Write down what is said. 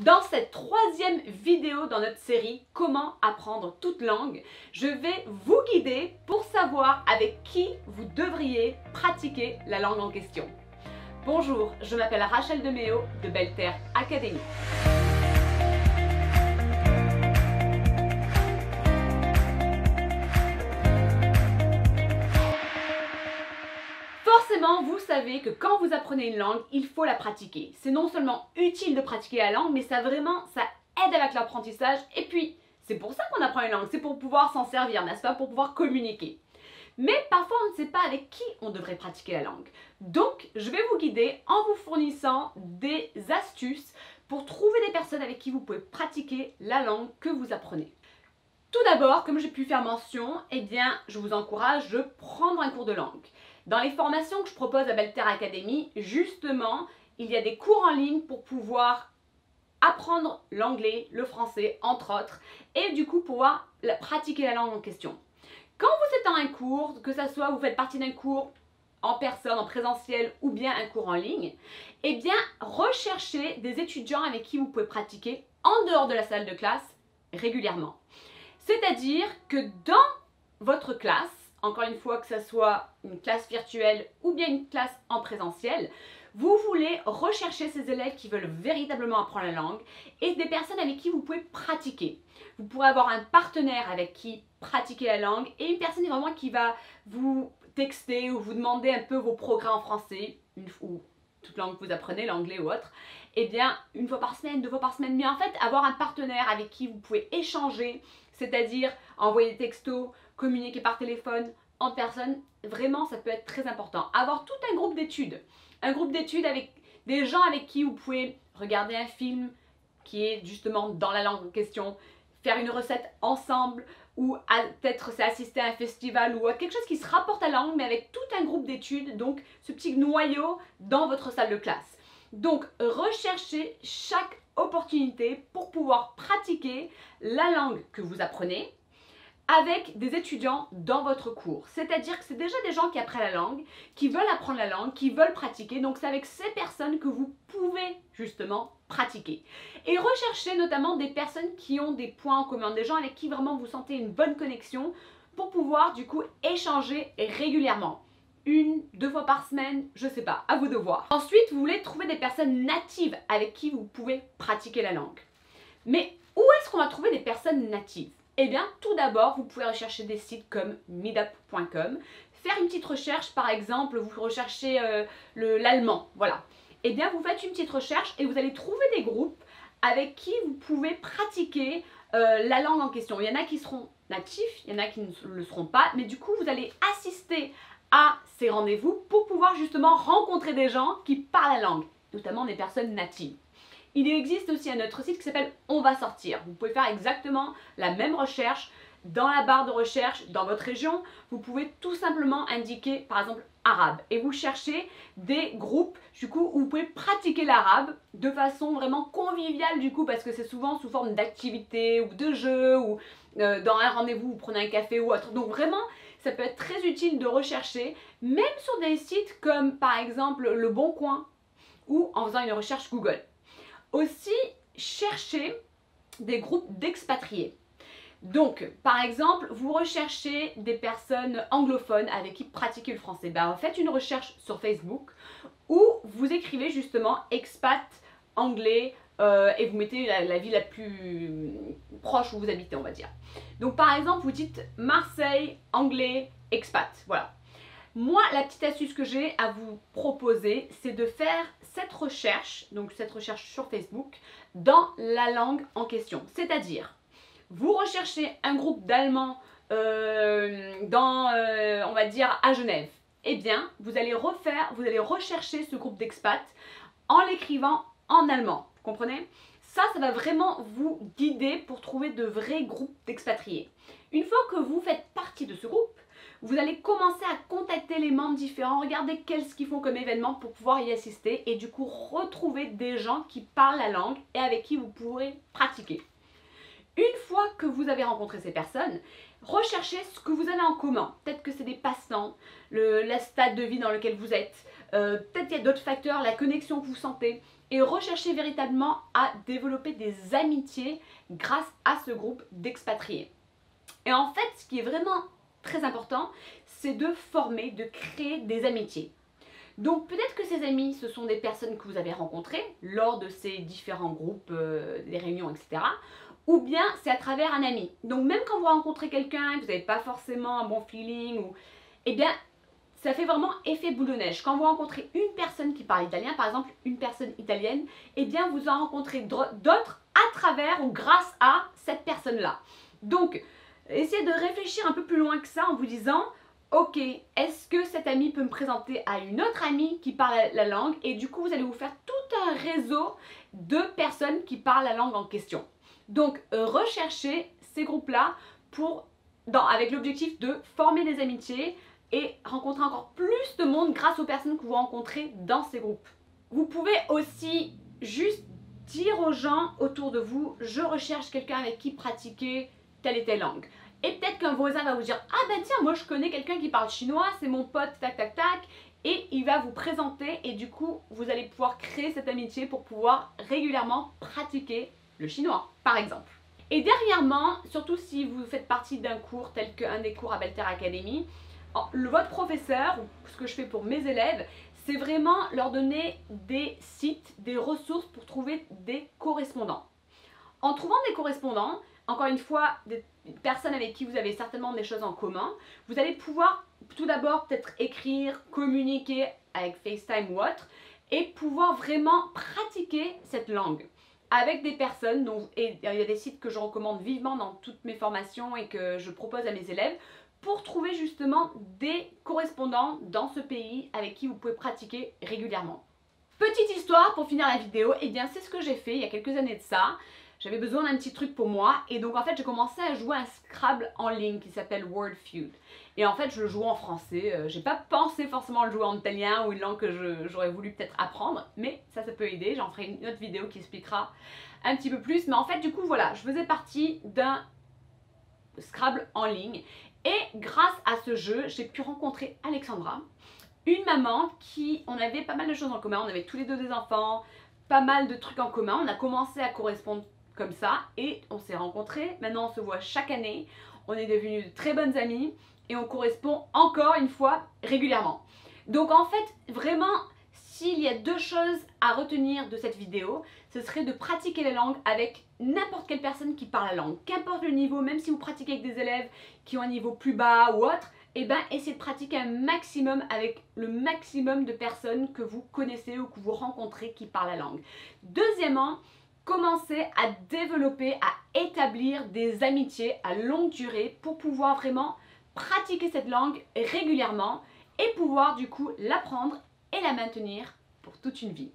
Dans cette troisième vidéo dans notre série Comment apprendre toute langue, je vais vous guider pour savoir avec qui vous devriez pratiquer la langue en question. Bonjour, je m'appelle Rachel Deméo de Belle Terre Academy. Forcément, vous savez que quand vous apprenez une langue, il faut la pratiquer. C'est non seulement utile de pratiquer la langue, mais ça aide avec l'apprentissage. Et puis, c'est pour ça qu'on apprend une langue, c'est pour pouvoir s'en servir, n'est-ce pas, pour pouvoir communiquer. Mais parfois, on ne sait pas avec qui on devrait pratiquer la langue. Donc, je vais vous guider en vous fournissant des astuces pour trouver des personnes avec qui vous pouvez pratiquer la langue que vous apprenez. Tout d'abord, comme j'ai pu faire mention, je vous encourage de prendre un cours de langue. Dans les formations que je propose à Belle Terre Academy, justement, il y a des cours en ligne pour pouvoir apprendre l'anglais, le français, entre autres, et du coup pouvoir pratiquer la langue en question. Quand vous êtes dans un cours, que ce soit vous faites partie d'un cours en personne, en présentiel ou bien un cours en ligne, recherchez des étudiants avec qui vous pouvez pratiquer en dehors de la salle de classe régulièrement. C'est-à-dire que dans votre classe, encore une fois que ce soit une classe virtuelle ou bien une classe en présentiel, vous voulez rechercher ces élèves qui veulent véritablement apprendre la langue et des personnes avec qui vous pouvez pratiquer. Vous pourrez avoir un partenaire avec qui pratiquer la langue et une personne vraiment qui va vous texter ou vous demander un peu vos progrès en français, ou toute langue que vous apprenez, l'anglais ou autre, une fois par semaine, 2 fois par semaine, mais en fait avoir un partenaire avec qui vous pouvez échanger, c'est-à-dire envoyer des textos, communiquer par téléphone, en personne, vraiment ça peut être très important. Avoir tout un groupe d'études avec des gens avec qui vous pouvez regarder un film qui est justement dans la langue en question, faire une recette ensemble ou peut-être assister à un festival ou à quelque chose qui se rapporte à la langue mais avec tout un groupe d'études, donc ce petit noyau dans votre salle de classe. Donc recherchez chaque opportunité pour pouvoir pratiquer la langue que vous apprenez avec des étudiants dans votre cours. C'est-à-dire que c'est déjà des gens qui apprennent la langue, qui veulent apprendre la langue, qui veulent pratiquer. Donc c'est avec ces personnes que vous pouvez justement pratiquer. Et recherchez notamment des personnes qui ont des points en commun, des gens avec qui vraiment vous sentez une bonne connexion pour pouvoir du coup échanger régulièrement. 1, 2 fois par semaine, je sais pas, à vous de voir. Ensuite, vous voulez trouver des personnes natives avec qui vous pouvez pratiquer la langue. Mais où est-ce qu'on va trouver des personnes natives ? Tout d'abord, vous pouvez rechercher des sites comme meetup.com, faire une petite recherche, par exemple, vous recherchez l'allemand, voilà. Vous faites une petite recherche et vous allez trouver des groupes avec qui vous pouvez pratiquer la langue en question. Il y en a qui seront natifs, il y en a qui ne le seront pas, mais du coup, vous allez assister à ces rendez-vous pour pouvoir justement rencontrer des gens qui parlent la langue, notamment des personnes natives. Il existe aussi un autre site qui s'appelle On va sortir. Vous pouvez faire exactement la même recherche dans la barre de recherche dans votre région. Vous pouvez tout simplement indiquer par exemple arabe et vous cherchez des groupes du coup où vous pouvez pratiquer l'arabe de façon vraiment conviviale du coup parce que c'est souvent sous forme d'activité ou de jeu ou dans un rendez-vous vous prenez un café ou autre. Donc vraiment ça peut être très utile de rechercher même sur des sites comme par exemple Le Bon Coin ou en faisant une recherche Google. Aussi, cherchez des groupes d'expatriés. Donc, par exemple, vous recherchez des personnes anglophones avec qui pratiquer le français. Faites une recherche sur Facebook où vous écrivez justement expat anglais et vous mettez la ville la plus proche où vous habitez, on va dire. Donc, par exemple, vous dites Marseille, anglais, expat. Voilà. Moi, la petite astuce que j'ai à vous proposer, c'est de faire cette recherche sur Facebook, dans la langue en question. C'est-à-dire, vous recherchez un groupe d'Allemands on va dire, à Genève. Vous allez rechercher ce groupe d'expats en l'écrivant en allemand. Vous comprenez ? Ça va vraiment vous guider pour trouver de vrais groupes d'expatriés. Une fois que vous faites partie de ce groupe, vous allez commencer à contacter les membres différents, regarder qu'est-ce qu'ils font comme événement pour pouvoir y assister et du coup retrouver des gens qui parlent la langue et avec qui vous pourrez pratiquer. Une fois que vous avez rencontré ces personnes, recherchez ce que vous avez en commun. Peut-être que c'est des passe-temps, le stade de vie dans lequel vous êtes, peut-être qu'il y a d'autres facteurs, la connexion que vous sentez. et recherchez véritablement à développer des amitiés grâce à ce groupe d'expatriés. Et en fait, ce qui est vraiment très important, c'est de former, de créer des amitiés. Donc peut-être que ces amis, ce sont des personnes que vous avez rencontrées lors de ces différents groupes, des réunions, etc. Ou bien c'est à travers un ami. Donc même quand vous rencontrez quelqu'un et que vous n'avez pas forcément un bon feeling, eh bien ça fait vraiment effet boule de neige. Quand vous rencontrez une personne qui parle italien, par exemple une personne italienne, eh bien vous en rencontrez d'autres à travers ou grâce à cette personne-là. Donc essayez de réfléchir un peu plus loin que ça en vous disant: ok, est-ce que cet ami peut me présenter à une autre amie qui parle la langue? Et du coup, vous allez vous faire tout un réseau de personnes qui parlent la langue en question. Donc, recherchez ces groupes-là avec l'objectif de former des amitiés et rencontrer encore plus de monde grâce aux personnes que vous rencontrez dans ces groupes. Vous pouvez aussi juste dire aux gens autour de vous: je recherche quelqu'un avec qui pratiquer telle et telle langue. Et peut-être qu'un voisin va vous dire: ah ben tiens, moi je connais quelqu'un qui parle chinois, c'est mon pote, tac tac tac. Et il va vous présenter et du coup, vous allez pouvoir créer cette amitié pour pouvoir régulièrement pratiquer le chinois, par exemple. Et dernièrement, surtout si vous faites partie d'un cours tel qu'un des cours à Belter Academy, votre professeur, ou ce que je fais pour mes élèves, c'est vraiment leur donner des sites, des ressources pour trouver des correspondants. En trouvant des correspondants, encore une fois, des personnes avec qui vous avez certainement des choses en commun, vous allez pouvoir tout d'abord peut-être écrire, communiquer avec FaceTime ou autre, et pouvoir vraiment pratiquer cette langue avec des personnes. Et il y a des sites que je recommande vivement dans toutes mes formations et que je propose à mes élèves pour trouver justement des correspondants dans ce pays avec qui vous pouvez pratiquer régulièrement. Petite histoire pour finir la vidéo, et bien c'est ce que j'ai fait il y a quelques années de ça. J'avais besoin d'un petit truc pour moi et donc en fait j'ai commencé à jouer un Scrabble en ligne qui s'appelle Wordfeud. Et en fait je le joue en français, j'ai pas pensé forcément le jouer en italien ou une langue que j'aurais voulu peut-être apprendre, mais ça peut aider, j'en ferai une autre vidéo qui expliquera un petit peu plus. Mais en fait du coup voilà, je faisais partie d'un Scrabble en ligne et grâce à ce jeu j'ai pu rencontrer Alexandra, une maman on avait pas mal de choses en commun, on avait tous les deux des enfants, pas mal de trucs en commun, on a commencé à correspondre comme ça et on s'est rencontrés. Maintenant on se voit chaque année, on est devenus de très bonnes amies et on correspond encore une fois régulièrement. Donc en fait vraiment, s'il y a deux choses à retenir de cette vidéo, ce serait de pratiquer la langue avec n'importe quelle personne qui parle la langue, qu'importe le niveau, même si vous pratiquez avec des élèves qui ont un niveau plus bas ou autre, et bien essayez de pratiquer un maximum avec le maximum de personnes que vous connaissez ou que vous rencontrez qui parlent la langue. Deuxièmement, commencez à développer, à établir des amitiés à longue durée pour pouvoir vraiment pratiquer cette langue régulièrement et pouvoir du coup l'apprendre et la maintenir pour toute une vie.